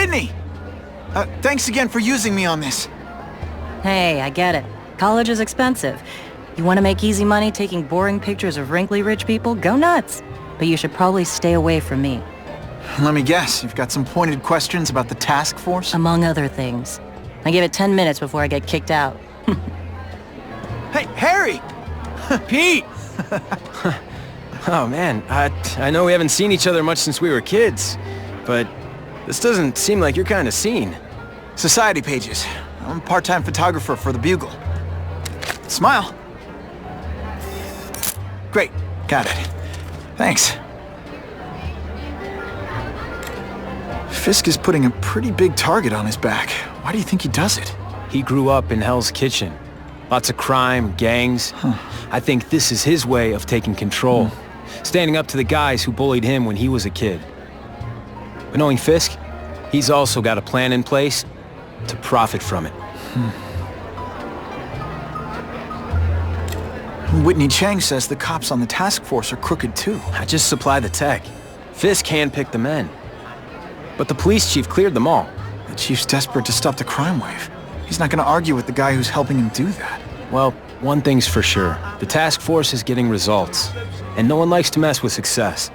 Whitney! Thanks again for using me on this. Hey, I get it. College is expensive. You want to make easy money taking boring pictures of wrinkly rich people? Go nuts. But you should probably stay away from me. Let me guess, you've got some pointed questions about the task force? Among other things. I give it 10 minutes before I get kicked out. Hey, Harry! Pete! Oh man, I know we haven't seen each other much since we were kids, but this doesn't seem like your kind of scene. Society pages. I'm a part-time photographer for the Bugle. Smile. Great, got it. Thanks. Fisk is putting a pretty big target on his back. Why do you think he does it? He grew up in Hell's Kitchen. Lots of crime, gangs. I think this is his way of taking control. Standing up to the guys who bullied him when he was a kid. But knowing Fisk, he's also got a plan in place to profit from it. Whitney Chang says the cops on the task force are crooked too. I just supply the tech. Fisk handpicked the men. But the police chief cleared them all. The chief's desperate to stop the crime wave. He's not gonna argue with the guy who's helping him do that. Well, one thing's for sure. The task force is getting results. And no one likes to mess with success.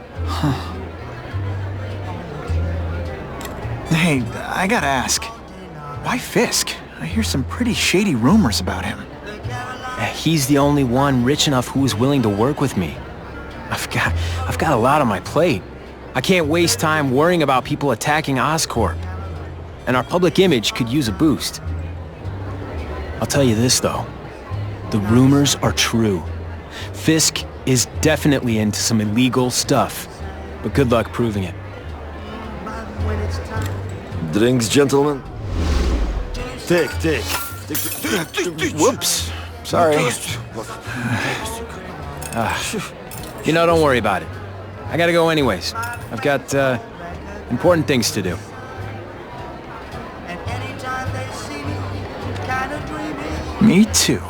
Hey, I gotta ask. Why Fisk? I hear some pretty shady rumors about him. He's the only one rich enough who is willing to work with me. I've got a lot on my plate. I can't waste time worrying about people attacking Oscorp. And our public image could use a boost. I'll tell you this, though. The rumors are true. Fisk is definitely into some illegal stuff. But good luck proving it. Drinks, gentlemen? Take. Whoops. Sorry. You know, don't worry about it. I gotta go anyways. I've got, important things to do. Me too.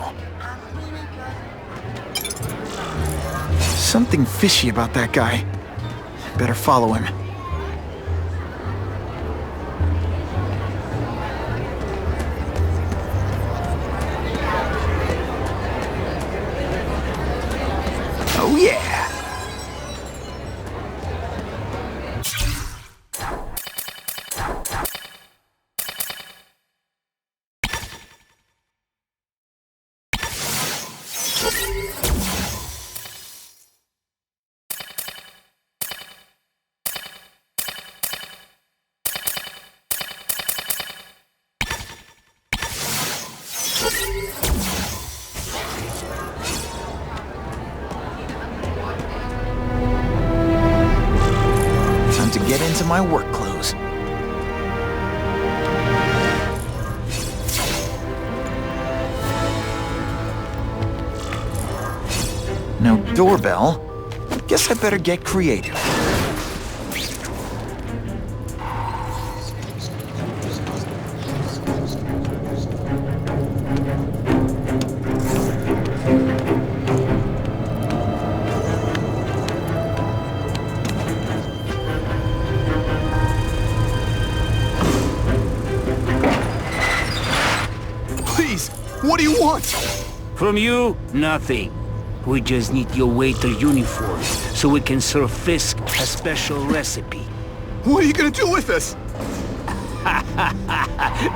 Something fishy about that guy. Better follow him. Oh yeah! Time to get into my work clothes. No doorbell. Guess I better get creative. Please, what do you want? From you, nothing. We just need your waiter uniform, so we can serve Fisk a special recipe. What are you gonna do with us?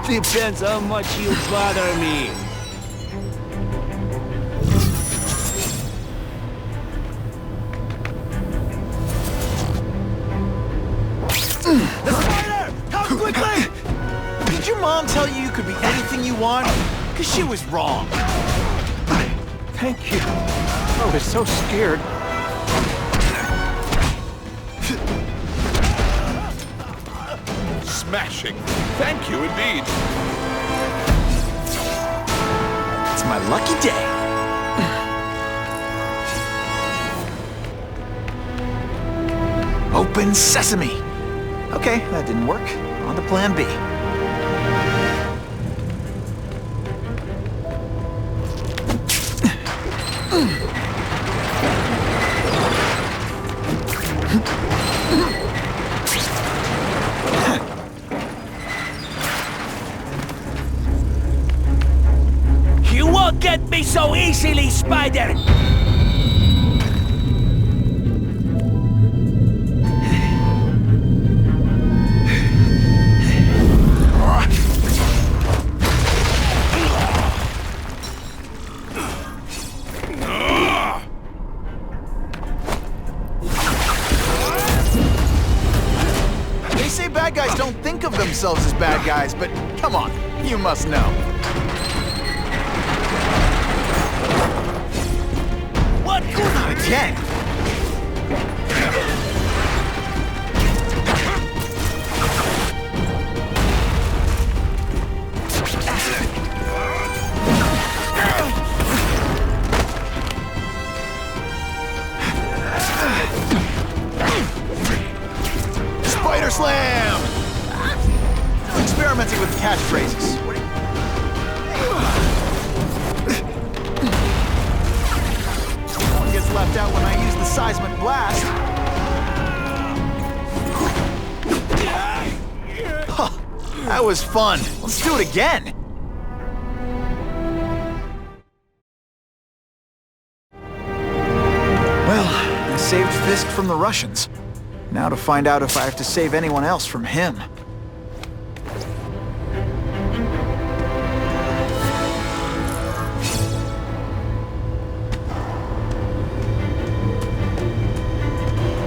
Depends how much you bother me. The spider! Come quickly! Did your mom tell you you could be anything you want? Because she was wrong. Thank you. I was so scared. Smashing. Thank you indeed. It's my lucky day. Open sesame. Okay, that didn't work. On to plan B. me so easily, Spider! They say bad guys don't think of themselves as bad guys, but come on, you must know. What? Not again. Spider Slam! Experimenting with catchphrases. No one gets left out when I use the seismic blast. Huh, that was fun. Let's do it again. Well, I saved Fisk from the Russians. Now to find out if I have to save anyone else from him.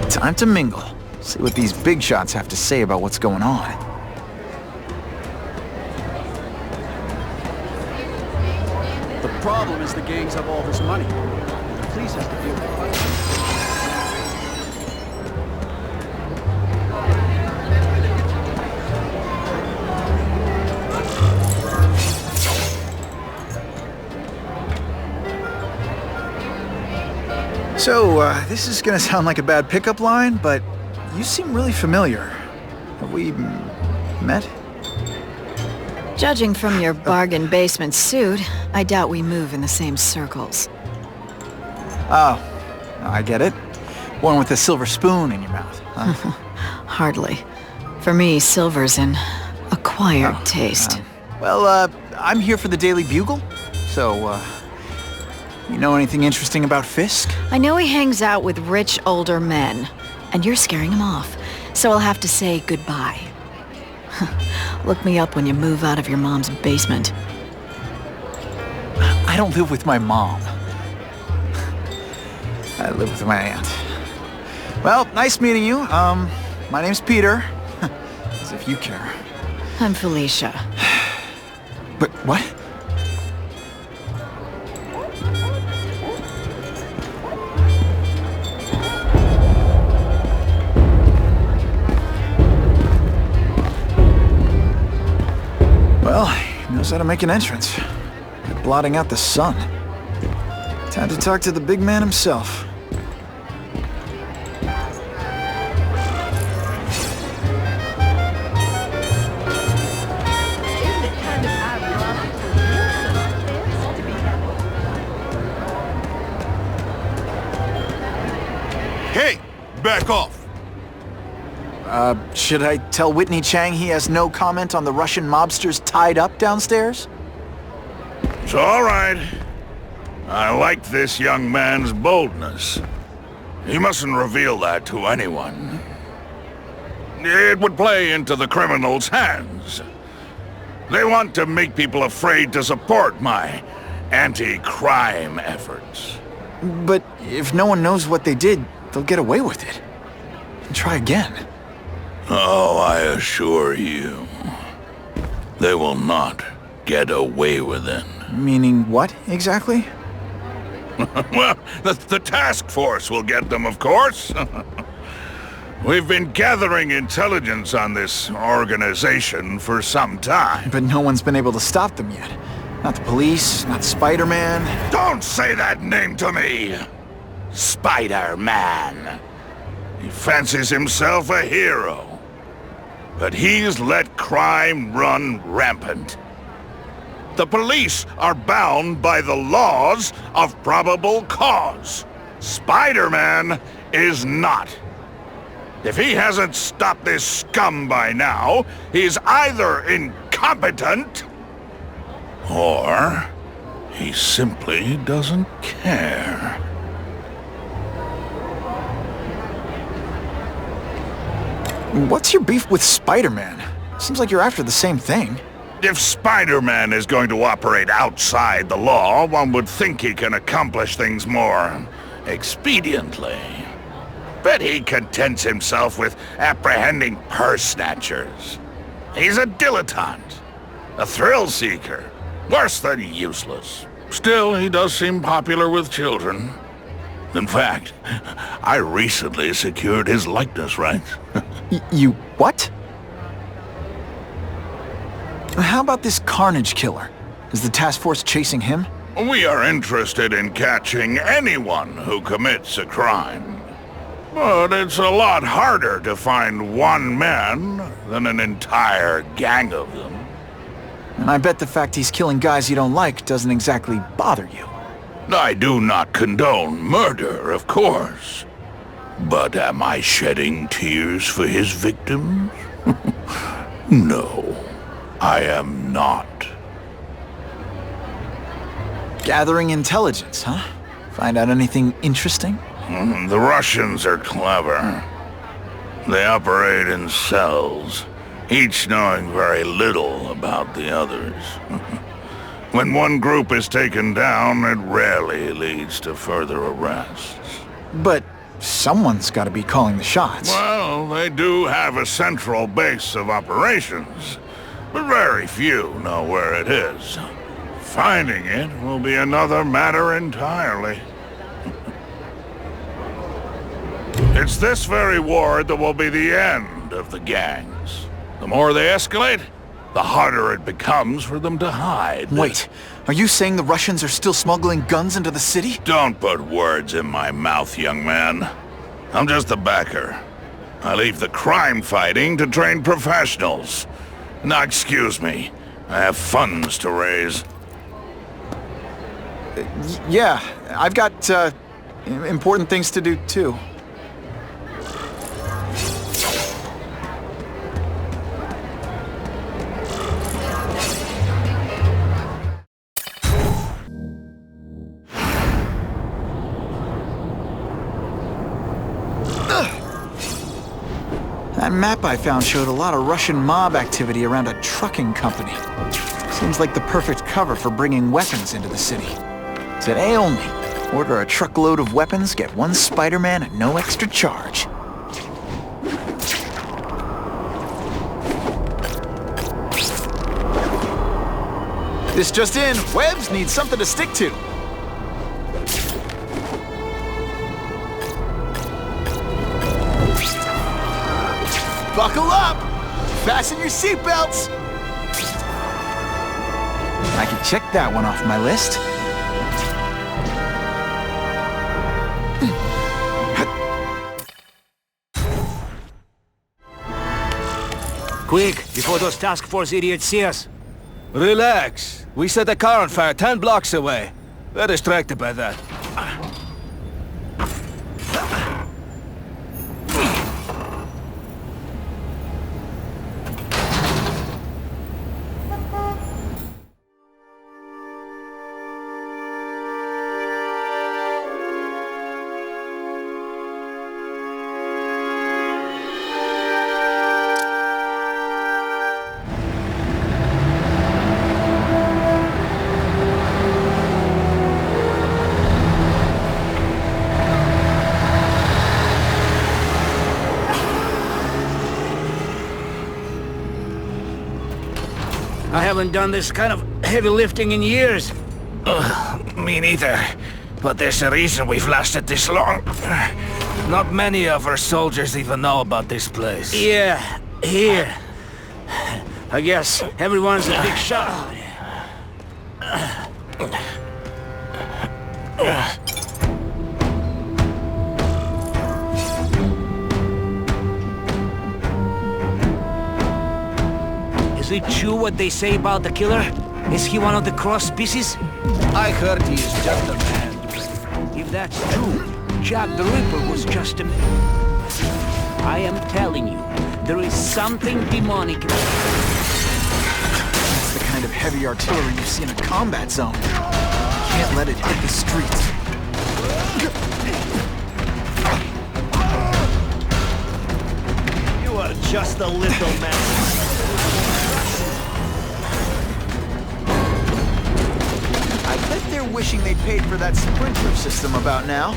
Time to mingle. See what these big shots have to say about what's going on. The problem is the gangs have all this money. The police have to deal with it. So, this is gonna sound like a bad pickup line, but you seem really familiar. Have we met? Judging from your bargain basement suit, I doubt we move in the same circles. Oh, I get it. One with a silver spoon in your mouth, huh? Hardly. For me, silver's an acquired taste. Well, I'm here for the Daily Bugle, so, you know anything interesting about Fisk? I know he hangs out with rich older men, and you're scaring him off, so I'll have to say goodbye. Look me up when you move out of your mom's basement. I don't live with my mom. I live with my aunt. Well, nice meeting you. My name's Peter. As if you care. I'm Felicia. But what? Well, he knows how to make an entrance. Blotting out the sun. Time to talk to the big man himself. Hey, back off. Should I tell Whitney Chang he has no comment on the Russian mobsters tied up downstairs? It's all right. I like this young man's boldness. He mustn't reveal that to anyone. It would play into the criminals' hands. They want to make people afraid to support my anti-crime efforts. But if no one knows what they did, they'll get away with it. And try again. Oh, I assure you, they will not get away with it. Meaning what, exactly? Well, the task force will get them, of course. We've been gathering intelligence on this organization for some time. But no one's been able to stop them yet. Not the police, not Spider-Man. Don't say that name to me! Spider-Man. He fancies himself a hero. But he's let crime run rampant. The police are bound by the laws of probable cause. Spider-Man is not. If he hasn't stopped this scum by now, he's either incompetent or He simply doesn't care. What's your beef with Spider-Man? Seems like you're after the same thing. If Spider-Man is going to operate outside the law, one would think he can accomplish things more expediently. But he contents himself with apprehending purse snatchers. He's a dilettante, a thrill seeker, worse than useless. Still, he does seem popular with children. In fact, I recently secured his likeness rights. You what? How about this Carnage Killer? Is the task force chasing him? We are interested in catching anyone who commits a crime. But it's a lot harder to find one man than an entire gang of them. And I bet the fact he's killing guys you don't like doesn't exactly bother you. I do not condone murder, of course. But am I shedding tears for his victims? No, I am not. Gathering intelligence, huh? Find out anything interesting? The Russians are clever. They operate in cells, each knowing very little about the others. When one group is taken down, it rarely leads to further arrests. But someone's got to be calling the shots. Well, they do have a central base of operations, but very few know where it is. Finding it will be another matter entirely. It's this very war that will be the end of the gangs. The more they escalate, the harder it becomes for them to hide. Wait, are you saying the Russians are still smuggling guns into the city? Don't put words in my mouth, young man. I'm just a backer. I leave the crime fighting to trained professionals. Now, excuse me. I have funds to raise. Yeah, I've got, important things to do, too. That map I found showed a lot of Russian mob activity around a trucking company. Seems like the perfect cover for bringing weapons into the city. Today only, order a truckload of weapons, get one Spider-Man at no extra charge. This just in, Webbs needs something to stick to. Buckle up! Fasten your seatbelts! I can check that one off my list. Quick, before those task force idiots see us. Relax. We set a car on fire 10 blocks away. They're distracted by that. I haven't done this kind of heavy lifting in years. Me neither. But there's a reason we've lasted this long. Not many of our soldiers even know about this place. Yeah, here. I guess everyone's a big shot. Is it true what they say about the killer? Is he one of the cross species? I heard he is just a man. If that's true, Jack the Ripper was just a man. I am telling you, there is something demonic. That's the kind of heavy artillery you see in a combat zone. Can't let it hit the streets. You are just a little man. I bet they're wishing they paid for that sprinkler system about now.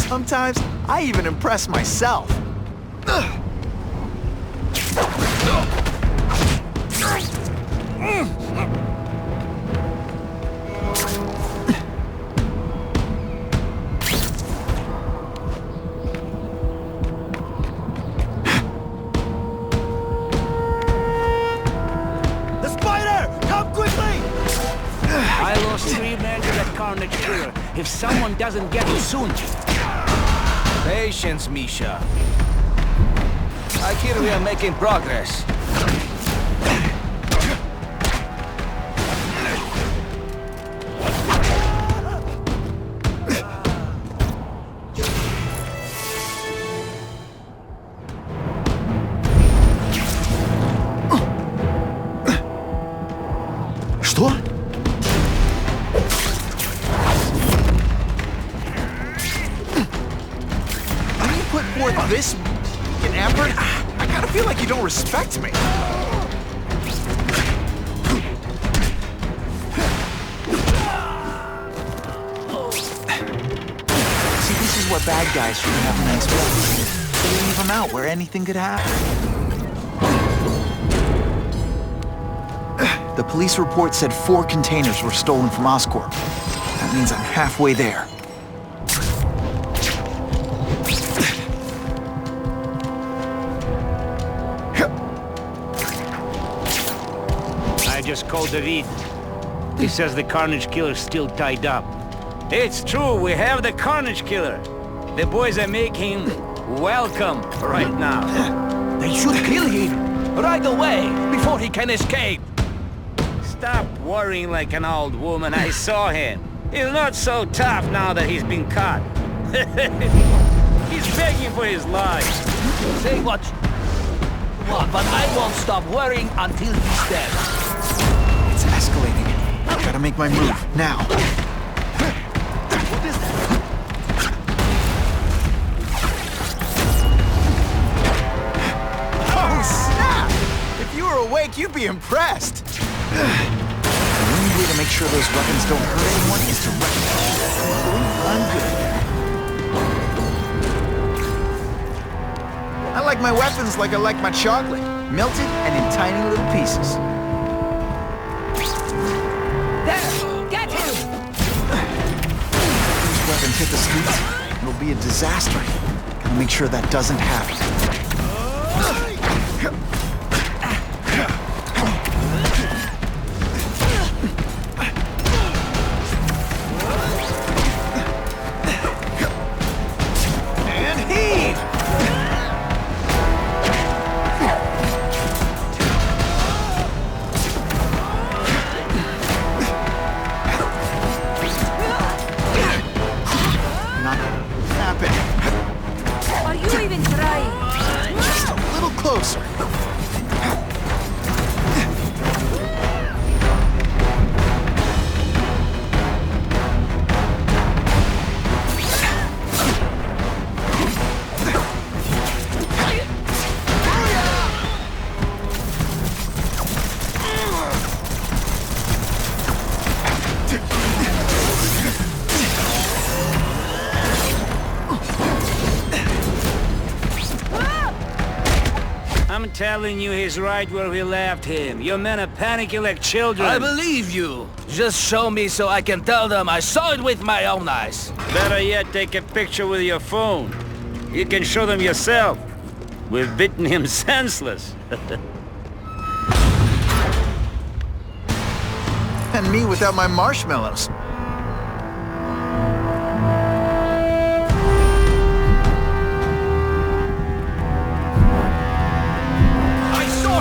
Sometimes I even impress myself. Carnage Killer, if someone doesn't get you soon. Patience, Misha. I hear we are making progress. Что? Forth this an effort? I kinda feel like you don't respect me. See, this is what bad guys shouldn't have nice weapons. They leave them out where anything could happen. The police report said 4 containers were stolen from Oscorp. That means I'm halfway there. I just called the read. He says the Carnage Killer's still tied up. It's true, we have the Carnage Killer. The boys are making him welcome right now. They should kill him right away before he can escape. Stop worrying like an old woman. I saw him. He's not so tough now that he's been caught. He's begging for his life. Say what you want, but I won't stop worrying until he's dead. It's escalating. Gotta make my move, now. What is that? Oh, snap! If you were awake, you'd be impressed. The only way to make sure those weapons don't hurt anyone is to recognize them. I'm good. I like my weapons like I like my chocolate. Melted and in tiny little pieces. Get him! If those weapons hit the streets, it'll be a disaster. Gotta make sure that doesn't happen. Closer. I'm telling you, he's right where we left him. Your men are panicking like children. I believe you. Just show me so I can tell them I saw it with my own eyes. Better yet, take a picture with your phone. You can show them yourself. We've beaten him senseless. And me without my marshmallows.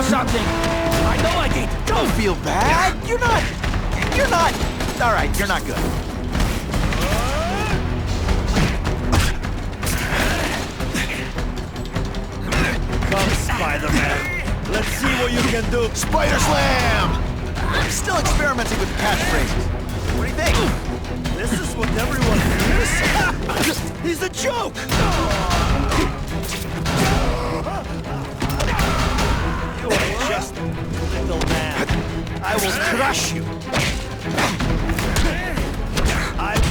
Something. I know I did. Don't feel bad. You're not. All right, you're not good. can do. Spider Slam! I'm still experimenting with the catchphrases. What do you think? This is what everyone hears? He's a joke! You are just a little man. I will crush you.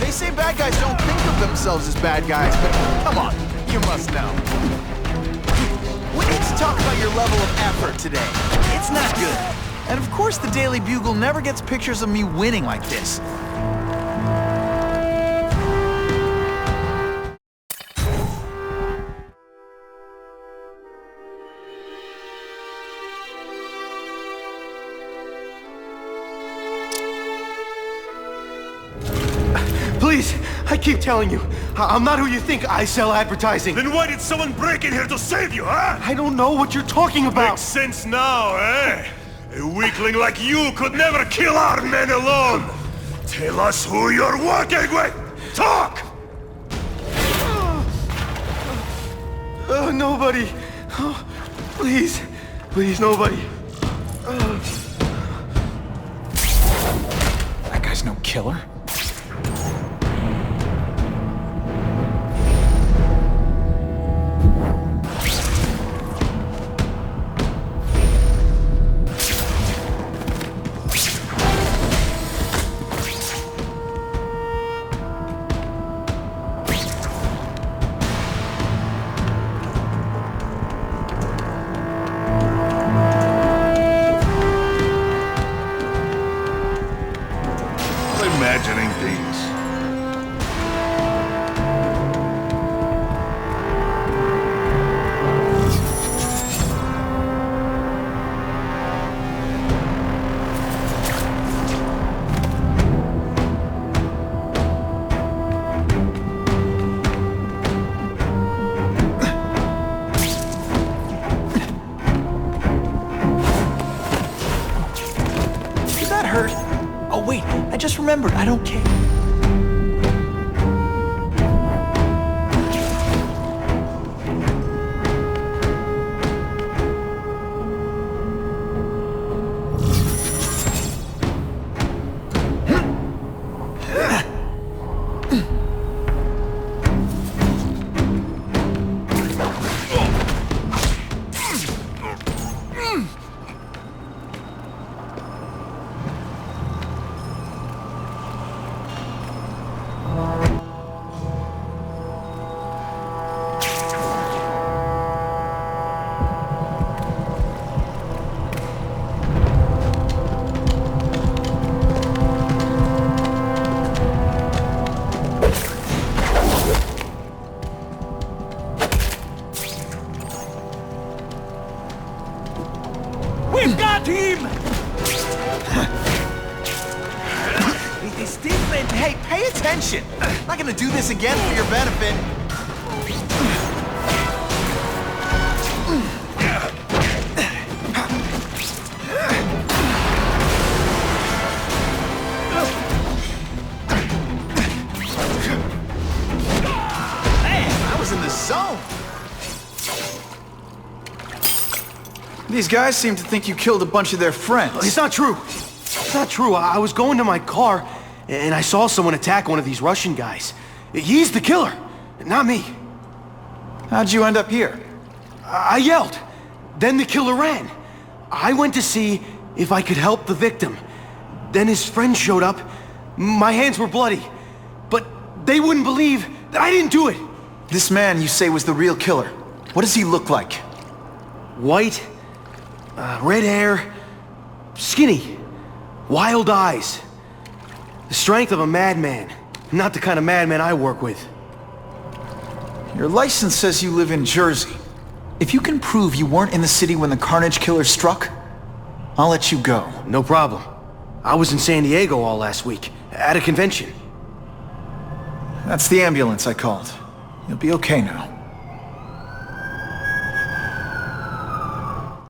They say bad guys don't think of themselves as bad guys, but come on, you must know. We need to talk about your level of effort today. It's not good. And of course the Daily Bugle never gets pictures of me winning like this. Please, I keep telling you, I'm not who you think. I sell advertising. Then why did someone break in here to save you, huh? I don't know what you're talking about. Makes sense now, eh? A weakling like you could never kill our men alone! Tell us who you're working with! Talk! Nobody. Oh, please. Please, nobody. That guy's no killer. Imagining things. Did that hurt? Oh wait, I just remembered, I don't care. We've got him! It is different. Hey, pay attention. I'm not gonna do this again for your benefit. Man, I was in the zone. These guys seem to think you killed a bunch of their friends. It's not true. It's not true. I was going to my car, and I saw someone attack one of these Russian guys. He's the killer, not me. How'd you end up here? I yelled. Then the killer ran. I went to see if I could help the victim. Then his friends showed up. My hands were bloody. But they wouldn't believe that I didn't do it. This man you say was the real killer. What does he look like? White, red hair, skinny, wild eyes. The strength of a madman. Not the kind of madman I work with. Your license says you live in Jersey. If you can prove you weren't in the city when the Carnage Killer struck, I'll let you go. No problem. I was in San Diego all last week, at a convention. That's the ambulance I called. You'll be okay now.